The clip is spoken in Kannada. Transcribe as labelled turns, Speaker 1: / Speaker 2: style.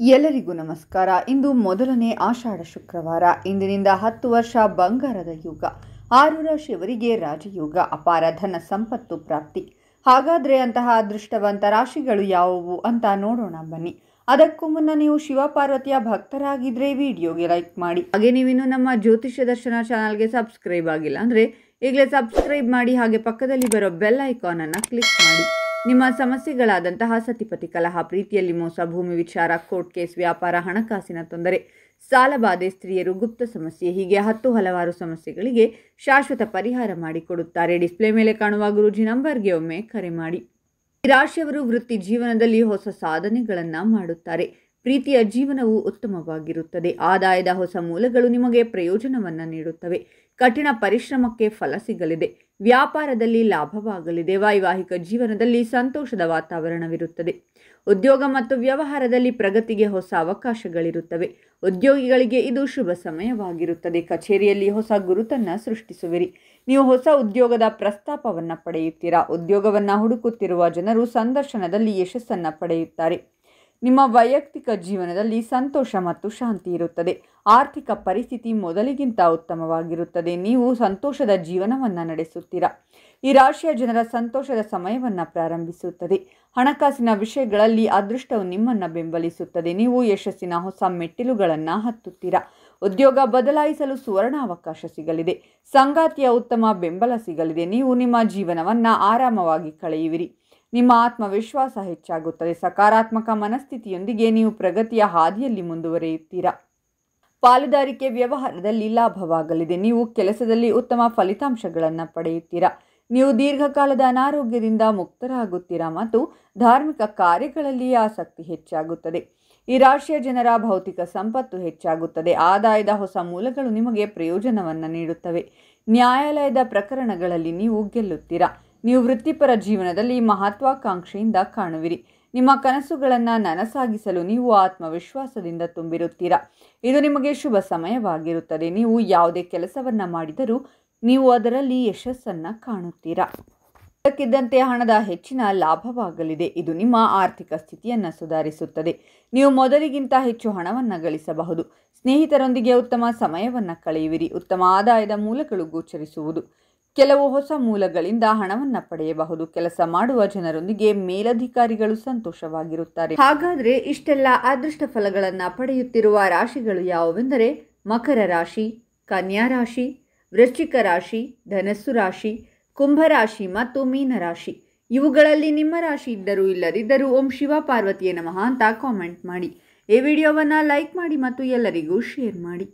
Speaker 1: ಎಲ್ಲರಿಗೂ ನಮಸ್ಕಾರ. ಇಂದು ಮೊದಲನೇ ಆಷಾಢ ಶುಕ್ರವಾರ. ಇಂದಿನಿಂದ 10 ವರ್ಷ ಬಂಗಾರದ ಯುಗ. 6 ರಾಶಿಯವರಿಗೆ ರಾಜಯೋಗ, ಅಪಾರ ಧನ ಸಂಪತ್ತು ಪ್ರಾಪ್ತಿ. ಹಾಗಾದರೆ ಅಂತಹ ಅದೃಷ್ಟವಂತ ರಾಶಿಗಳು ಯಾವುವು ಅಂತ ನೋಡೋಣ ಬನ್ನಿ. ಅದಕ್ಕೂ ಮುನ್ನ ನೀವು ಶಿವಪಾರ್ವತಿಯ ಭಕ್ತರಾಗಿದ್ದರೆ ವಿಡಿಯೋಗೆ ಲೈಕ್ ಮಾಡಿ. ಹಾಗೆ ನೀವಿನ್ನು ನಮ್ಮ ಜ್ಯೋತಿಷ್ಯ ದರ್ಶನ ಚಾನಲ್ಗೆ ಸಬ್ಸ್ಕ್ರೈಬ್ ಆಗಿಲ್ಲ ಅಂದರೆ ಈಗಲೇ ಸಬ್ಸ್ಕ್ರೈಬ್ ಮಾಡಿ. ಹಾಗೆ ಪಕ್ಕದಲ್ಲಿ ಬರೋ ಬೆಲ್ ಐಕಾನ್ ಅನ್ನು ಕ್ಲಿಕ್ ಮಾಡಿ. ನಿಮ್ಮ ಸಮಸ್ಯೆಗಳಾದಂತಹ ಸತಿಪತಿ ಕಲಹ, ಪ್ರೀತಿಯಲ್ಲಿ ಮೋಸ, ಭೂಮಿ ವಿಚಾರ, ಕೋರ್ಟ್ ಕೇಸ್, ವ್ಯಾಪಾರ, ಹಣಕಾಸಿನ ತೊಂದರೆ, ಸಾಲಬಾಧೆ, ಸ್ತ್ರೀಯರು, ಗುಪ್ತ ಸಮಸ್ಯೆ, ಹೀಗೆ ಹಲವಾರು ಸಮಸ್ಯೆಗಳಿಗೆ ಶಾಶ್ವತ ಪರಿಹಾರ ಮಾಡಿಕೊಡುತ್ತಾರೆ. ಡಿಸ್ಪ್ಲೇ ಮೇಲೆ ಕಾಣುವ ಗುರೂಜಿ ನಂಬರ್ಗೆ ಒಮ್ಮೆ ಕರೆ ಮಾಡಿ. ಈ ರಾಶಿಯವರು ವೃತ್ತಿ ಜೀವನದಲ್ಲಿ ಹೊಸ ಸಾಧನೆಗಳನ್ನು ಮಾಡುತ್ತಾರೆ. ಪ್ರೀತಿಯ ಜೀವನವು ಉತ್ತಮವಾಗಿರುತ್ತದೆ. ಆದಾಯದ ಹೊಸ ಮೂಲಗಳು ನಿಮಗೆ ಪ್ರಯೋಜನವನ್ನು ನೀಡುತ್ತವೆ. ಕಠಿಣ ಪರಿಶ್ರಮಕ್ಕೆ ಫಲ ಸಿಗಲಿದೆ. ವ್ಯಾಪಾರದಲ್ಲಿ ಲಾಭವಾಗಲಿದೆ. ವೈವಾಹಿಕ ಜೀವನದಲ್ಲಿ ಸಂತೋಷದ ವಾತಾವರಣವಿರುತ್ತದೆ. ಉದ್ಯೋಗ ಮತ್ತು ವ್ಯವಹಾರದಲ್ಲಿ ಪ್ರಗತಿಗೆ ಹೊಸ ಅವಕಾಶಗಳಿರುತ್ತವೆ. ಉದ್ಯೋಗಿಗಳಿಗೆ ಇದು ಶುಭ ಸಮಯವಾಗಿರುತ್ತದೆ. ಕಚೇರಿಯಲ್ಲಿ ಹೊಸ ಗುರುತನ್ನು ಸೃಷ್ಟಿಸುವಿರಿ. ನೀವು ಹೊಸ ಉದ್ಯೋಗದ ಪ್ರಸ್ತಾಪವನ್ನು ಪಡೆಯುತ್ತೀರಾ. ಉದ್ಯೋಗವನ್ನು ಹುಡುಕುತ್ತಿರುವ ಜನರು ಸಂದರ್ಶನದಲ್ಲಿ ಯಶಸ್ಸನ್ನು ಪಡೆಯುತ್ತಾರೆ. ನಿಮ್ಮ ವೈಯಕ್ತಿಕ ಜೀವನದಲ್ಲಿ ಸಂತೋಷ ಮತ್ತು ಶಾಂತಿ ಇರುತ್ತದೆ. ಆರ್ಥಿಕ ಪರಿಸ್ಥಿತಿ ಮೊದಲಿಗಿಂತ ಉತ್ತಮವಾಗಿರುತ್ತದೆ. ನೀವು ಸಂತೋಷದ ಜೀವನವನ್ನು ನಡೆಸುತ್ತೀರಾ. ಈ ರಾಶಿಯ ಜನರ ಸಂತೋಷದ ಸಮಯವನ್ನು ಪ್ರಾರಂಭಿಸುತ್ತದೆ. ಹಣಕಾಸಿನ ವಿಷಯಗಳಲ್ಲಿ ಅದೃಷ್ಟವು ನಿಮ್ಮನ್ನು ಬೆಂಬಲಿಸುತ್ತದೆ. ನೀವು ಯಶಸ್ಸಿನ ಹೊಸ ಮೆಟ್ಟಿಲುಗಳನ್ನು ಹತ್ತುತ್ತೀರಾ. ಉದ್ಯೋಗ ಬದಲಾಯಿಸಲು ಸುವರ್ಣ ಅವಕಾಶ ಸಿಗಲಿದೆ. ಸಂಗಾತಿಯ ಉತ್ತಮ ಬೆಂಬಲ ಸಿಗಲಿದೆ. ನೀವು ನಿಮ್ಮ ಜೀವನವನ್ನು ಆರಾಮವಾಗಿ ಕಳೆಯುವಿರಿ. ನಿಮ್ಮ ಆತ್ಮವಿಶ್ವಾಸ ಹೆಚ್ಚಾಗುತ್ತದೆ. ಸಕಾರಾತ್ಮಕ ಮನಸ್ಥಿತಿಯೊಂದಿಗೆ ನೀವು ಪ್ರಗತಿಯ ಹಾದಿಯಲ್ಲಿ ಮುಂದುವರಿಯುತ್ತೀರಾ. ಪಾಲುದಾರಿಕೆ ವ್ಯವಹಾರದಲ್ಲಿ ಲಾಭವಾಗಲಿದೆ. ನೀವು ಕೆಲಸದಲ್ಲಿ ಉತ್ತಮ ಫಲಿತಾಂಶಗಳನ್ನು ಪಡೆಯುತ್ತೀರಾ. ನೀವು ದೀರ್ಘಕಾಲದ ಅನಾರೋಗ್ಯದಿಂದ ಮುಕ್ತರಾಗುತ್ತೀರಾ ಮತ್ತು ಧಾರ್ಮಿಕ ಕಾರ್ಯಗಳಲ್ಲಿ ಆಸಕ್ತಿ ಹೆಚ್ಚಾಗುತ್ತದೆ. ಈ ರಾಶಿಯ ಜನರ ಭೌತಿಕ ಸಂಪತ್ತು ಹೆಚ್ಚಾಗುತ್ತದೆ. ಆದಾಯದ ಹೊಸ ಮೂಲಗಳು ನಿಮಗೆ ಪ್ರಯೋಜನವನ್ನು ನೀಡುತ್ತವೆ. ನ್ಯಾಯಾಲಯದ ಪ್ರಕರಣಗಳಲ್ಲಿ ನೀವು ಗೆಲ್ಲುತ್ತೀರಾ. ನೀವು ವೃತ್ತಿಪರ ಜೀವನದಲ್ಲಿ ಮಹತ್ವಾಕಾಂಕ್ಷೆಯಿಂದ ಕಾಣುವಿರಿ. ನಿಮ್ಮ ಕನಸುಗಳನ್ನು ನನಸಾಗಿಸಲು ನೀವು ಆತ್ಮವಿಶ್ವಾಸದಿಂದ ತುಂಬಿರುತ್ತೀರಾ. ಇದು ನಿಮಗೆ ಶುಭ ಸಮಯವಾಗಿರುತ್ತದೆ. ನೀವು ಯಾವುದೇ ಕೆಲಸವನ್ನು ಮಾಡಿದರೂ ನೀವು ಅದರಲ್ಲಿ ಯಶಸ್ಸನ್ನು ಕಾಣುತ್ತೀರಾ. ಇದಕ್ಕಿದ್ದಂತೆ ಹಣದ ಹೆಚ್ಚಿನ ಲಾಭವಾಗಲಿದೆ. ಇದು ನಿಮ್ಮ ಆರ್ಥಿಕ ಸ್ಥಿತಿಯನ್ನು ಸುಧಾರಿಸುತ್ತದೆ. ನೀವು ಮೊದಲಿಗಿಂತ ಹೆಚ್ಚು ಹಣವನ್ನು ಗಳಿಸಬಹುದು. ಸ್ನೇಹಿತರೊಂದಿಗೆ ಉತ್ತಮ ಸಮಯವನ್ನು ಕಳೆಯುವಿರಿ. ಉತ್ತಮ ಆದಾಯದ ಮೂಲಗಳು ಗೋಚರಿಸುವುದು. ಕೆಲವು ಹೊಸ ಮೂಲಗಳಿಂದ ಹಣವನ್ನು ಪಡೆಯಬಹುದು. ಕೆಲಸ ಮಾಡುವ ಜನರೊಂದಿಗೆ ಮೇಲಧಿಕಾರಿಗಳು ಸಂತೋಷವಾಗಿರುತ್ತಾರೆ. ಹಾಗಾದರೆ ಇಷ್ಟೆಲ್ಲ ಅದೃಷ್ಟ ಫಲಗಳನ್ನು ಪಡೆಯುತ್ತಿರುವ ರಾಶಿಗಳು ಯಾವುವೆಂದರೆ ಮಕರ ರಾಶಿ, ಕನ್ಯಾ ರಾಶಿ, ವೃಶ್ಚಿಕ ರಾಶಿ, ಧನಸ್ಸು ರಾಶಿ, ಕುಂಭರಾಶಿ ಮತ್ತು ಮೀನರಾಶಿ. ಇವುಗಳಲ್ಲಿ ನಿಮ್ಮ ರಾಶಿ ಇದ್ದರೂ ಇಲ್ಲದಿದ್ದರೂ ಓಂ ಶಿವ ಪಾರ್ವತಿಯೇ ನಮಃ ಅಂತ ಕಾಮೆಂಟ್ ಮಾಡಿ. ಈ ವಿಡಿಯೋವನ್ನು ಲೈಕ್ ಮಾಡಿ ಮತ್ತು ಎಲ್ಲರಿಗೂ ಶೇರ್ ಮಾಡಿ.